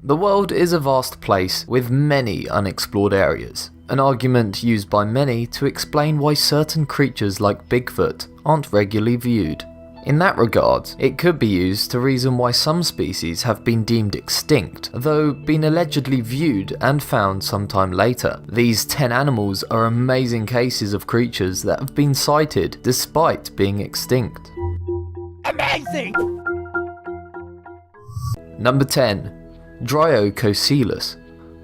The world is a vast place with many unexplored areas, an argument used by many to explain why certain creatures like Bigfoot aren't regularly viewed. In that regard, it could be used to reason why some species have been deemed extinct, though been allegedly viewed and found sometime later. These 10 animals are amazing cases of creatures that have been sighted despite being extinct. Amazing! Number 10. Dryococelus.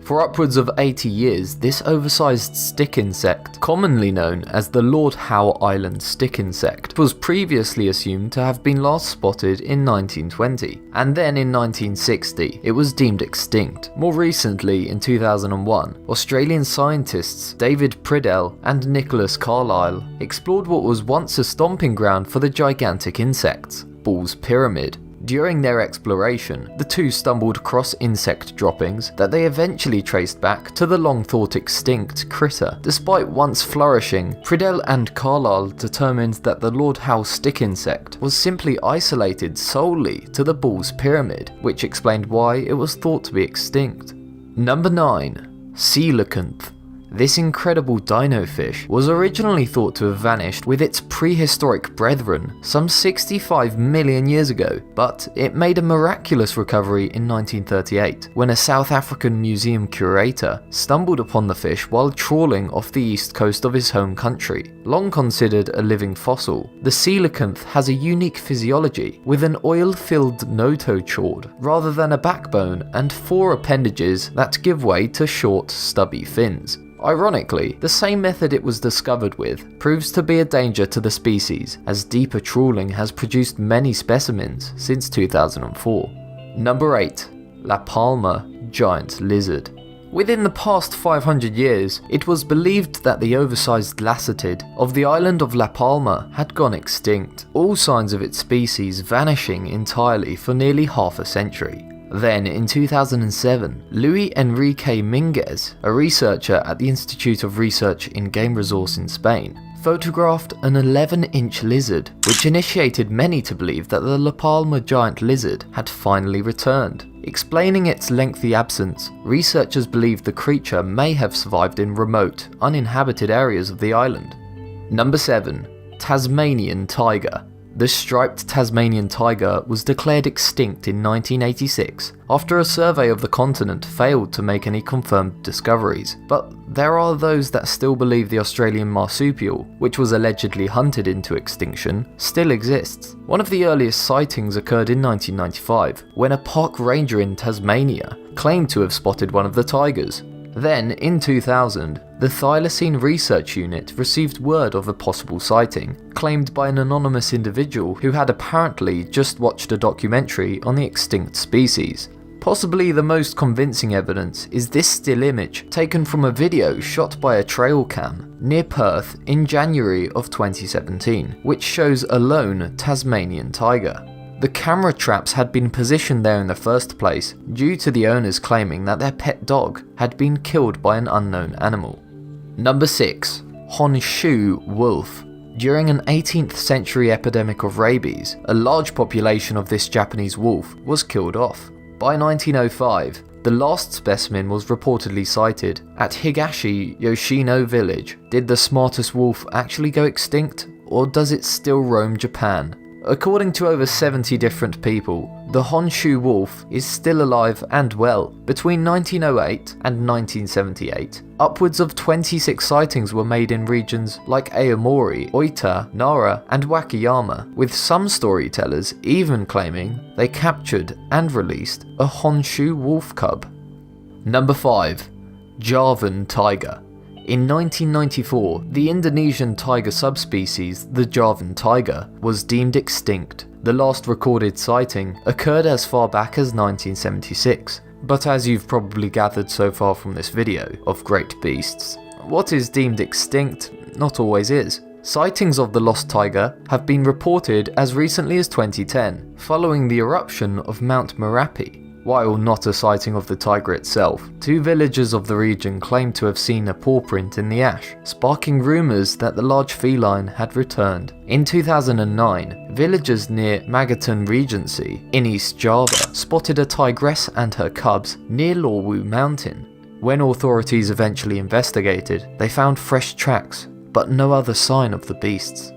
For upwards of 80 years, this oversized stick insect, commonly known as the Lord Howe Island stick insect, was previously assumed to have been last spotted in 1920, and then in 1960 it was deemed extinct. More recently, in 2001, Australian scientists David Priddell and Nicholas Carlisle explored what was once a stomping ground for the gigantic insects, Ball's Pyramid. During their exploration, the two stumbled across insect droppings that they eventually traced back to the long-thought extinct critter. Despite once flourishing, Priddell and Carlisle determined that the Lord Howe stick insect was simply isolated solely to the Ball's Pyramid, which explained why it was thought to be extinct. Number 9. Coelacanth. This incredible dino fish was originally thought to have vanished with its prehistoric brethren some 65 million years ago, but it made a miraculous recovery in 1938 when a South African museum curator stumbled upon the fish while trawling off the east coast of his home country. Long considered a living fossil, the coelacanth has a unique physiology with an oil-filled notochord rather than a backbone and 4 appendages that give way to short, stubby fins. Ironically, the same method it was discovered with proves to be a danger to the species, as deeper trawling has produced many specimens since 2004. Number 8. La Palma giant lizard. Within the past 500 years, it was believed that the oversized lacertid of the island of La Palma had gone extinct, all signs of its species vanishing entirely for nearly half a century. Then, in 2007, Luis Enrique Minguez, a researcher at the Institute of Research in Game Resource in Spain, photographed an 11-inch lizard, which initiated many to believe that the La Palma giant lizard had finally returned. Explaining its lengthy absence, researchers believe the creature may have survived in remote, uninhabited areas of the island. Number 7. Tasmanian tiger. The striped Tasmanian tiger was declared extinct in 1986 after a survey of the continent failed to make any confirmed discoveries, but there are those that still believe the Australian marsupial, which was allegedly hunted into extinction, still exists. One of the earliest sightings occurred in 1995 when a park ranger in Tasmania claimed to have spotted one of the tigers. Then, in 2000, the Thylacine Research Unit received word of a possible sighting, claimed by an anonymous individual who had apparently just watched a documentary on the extinct species. Possibly the most convincing evidence is this still image taken from a video shot by a trail cam near Perth in January of 2017, which shows a lone Tasmanian tiger. The camera traps had been positioned there in the first place due to the owners claiming that their pet dog had been killed by an unknown animal. Number 6. Honshu wolf. During an 18th century epidemic of rabies, a large population of this Japanese wolf was killed off. By 1905, the last specimen was reportedly sighted at Higashi Yoshino village. Did the smartest wolf actually go extinct, or does it still roam Japan? According to over 70 different people, the Honshu wolf is still alive and well. Between 1908 and 1978, upwards of 26 sightings were made in regions like Aomori, Oita, Nara, and Wakayama, with some storytellers even claiming they captured and released a Honshu wolf cub. Number 5. Javan tiger. In 1994, the Indonesian tiger subspecies, the Javan tiger, was deemed extinct. The last recorded sighting occurred as far back as 1976, but as you've probably gathered so far from this video of great beasts, what is deemed extinct not always is. Sightings of the lost tiger have been reported as recently as 2010, following the eruption of Mount Merapi. While not a sighting of the tiger itself, 2 villagers of the region claimed to have seen a paw print in the ash, sparking rumours that the large feline had returned. In 2009, villagers near Magaton Regency in East Java spotted a tigress and her cubs near Lorwu Mountain. When authorities eventually investigated, they found fresh tracks, but no other sign of the beasts.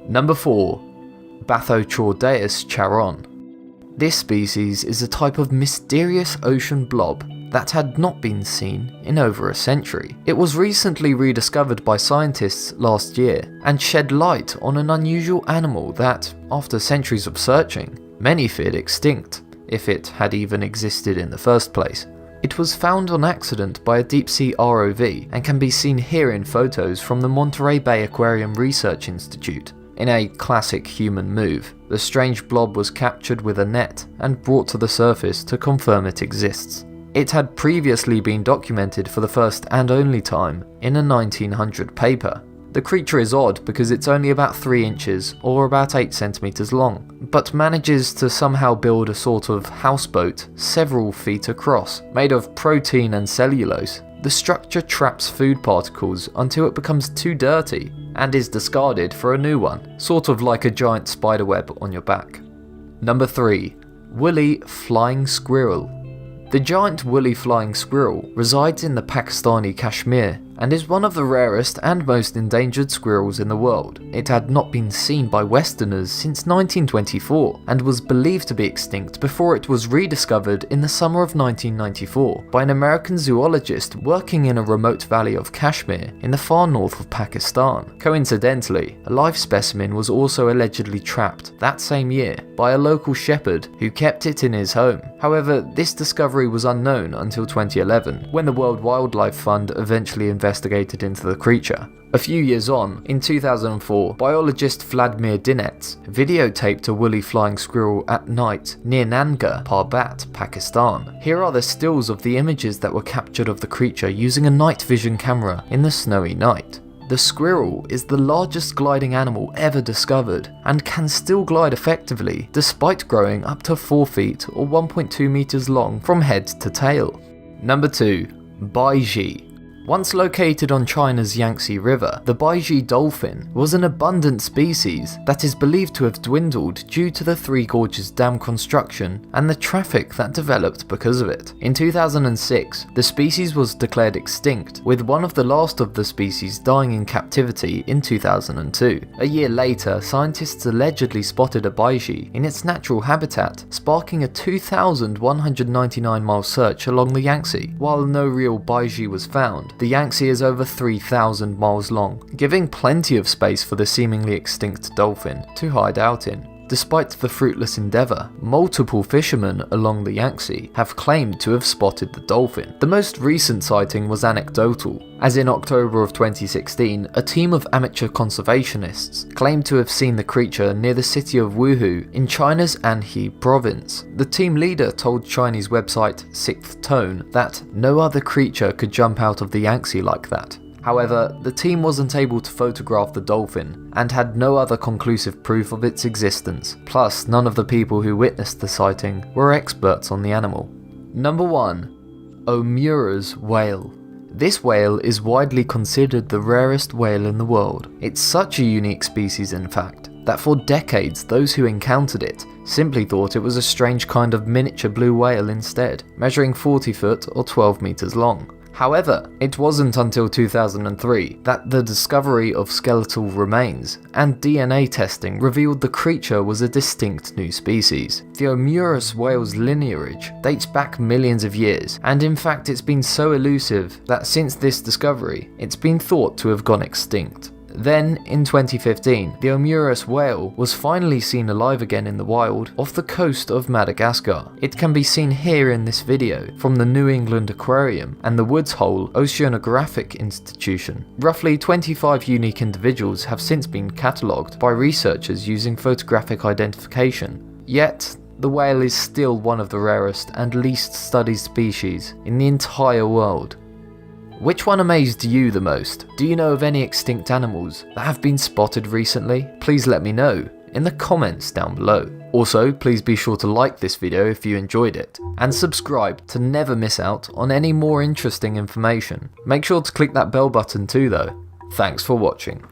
Number 4. Bathochordaeus charon. This species is a type of mysterious ocean blob that had not been seen in over a century. It was recently rediscovered by scientists last year and shed light on an unusual animal that, after centuries of searching, many feared extinct, if it had even existed in the first place. It was found on accident by a deep-sea ROV and can be seen here in photos from the Monterey Bay Aquarium Research Institute. In a classic human move, the strange blob was captured with a net and brought to the surface to confirm it exists. It had previously been documented for the first and only time in a 1900 paper. The creature is odd because it's only about 3 inches or about 8 centimeters long, but manages to somehow build a sort of houseboat several feet across, made of protein and cellulose. The structure traps food particles until it becomes too dirty and is discarded for a new one, sort of like a giant spiderweb on your back. Number 3. Woolly flying squirrel. The giant woolly flying squirrel resides in the Pakistani Kashmir and is one of the rarest and most endangered squirrels in the world. It had not been seen by Westerners since 1924 and was believed to be extinct before it was rediscovered in the summer of 1994 by an American zoologist working in a remote valley of Kashmir in the far north of Pakistan. Coincidentally, a live specimen was also allegedly trapped that same year by a local shepherd who kept it in his home. However, this discovery was unknown until 2011, when the World Wildlife Fund eventually investigated into the creature. A few years on, in 2004, biologist Vladimir Dinets videotaped a woolly flying squirrel at night near Nanga Parbat, Pakistan. Here are the stills of the images that were captured of the creature using a night vision camera in the snowy night. The squirrel is the largest gliding animal ever discovered and can still glide effectively despite growing up to 4 feet or 1.2 meters long from head to tail. Number 2. Baiji. Once located on China's Yangtze River, the Baiji dolphin was an abundant species that is believed to have dwindled due to the Three Gorges Dam construction and the traffic that developed because of it. In 2006, the species was declared extinct, with one of the last of the species dying in captivity in 2002. A year later, scientists allegedly spotted a Baiji in its natural habitat, sparking a 2,199-mile search along the Yangtze. While no real Baiji was found, the Yangtze is over 3,000 miles long, giving plenty of space for the seemingly extinct dolphin to hide out in. Despite the fruitless endeavour, multiple fishermen along the Yangtze have claimed to have spotted the dolphin. The most recent sighting was anecdotal, as in October of 2016, a team of amateur conservationists claimed to have seen the creature near the city of Wuhu in China's Anhui province. The team leader told Chinese website Sixth Tone that no other creature could jump out of the Yangtze like that. However, the team wasn't able to photograph the dolphin and had no other conclusive proof of its existence. Plus, none of the people who witnessed the sighting were experts on the animal. Number 1. Omura's whale. This whale is widely considered the rarest whale in the world. It's such a unique species, in fact, that for decades those who encountered it simply thought it was a strange kind of miniature blue whale instead, measuring 40 foot or 12 meters long. However, it wasn't until 2003 that the discovery of skeletal remains and DNA testing revealed the creature was a distinct new species. The Omura's whale's lineage dates back millions of years, and in fact it's been so elusive that since this discovery, it's been thought to have gone extinct. Then, in 2015, the Omura's whale was finally seen alive again in the wild off the coast of Madagascar. It can be seen here in this video from the New England Aquarium and the Woods Hole Oceanographic Institution. Roughly 25 unique individuals have since been catalogued by researchers using photographic identification. Yet, the whale is still one of the rarest and least studied species in the entire world. Which one amazed you the most? Do you know of any extinct animals that have been spotted recently? Please let me know in the comments down below. Also, please be sure to like this video if you enjoyed it, and subscribe to never miss out on any more interesting information. Make sure to click that bell button too though. Thanks for watching.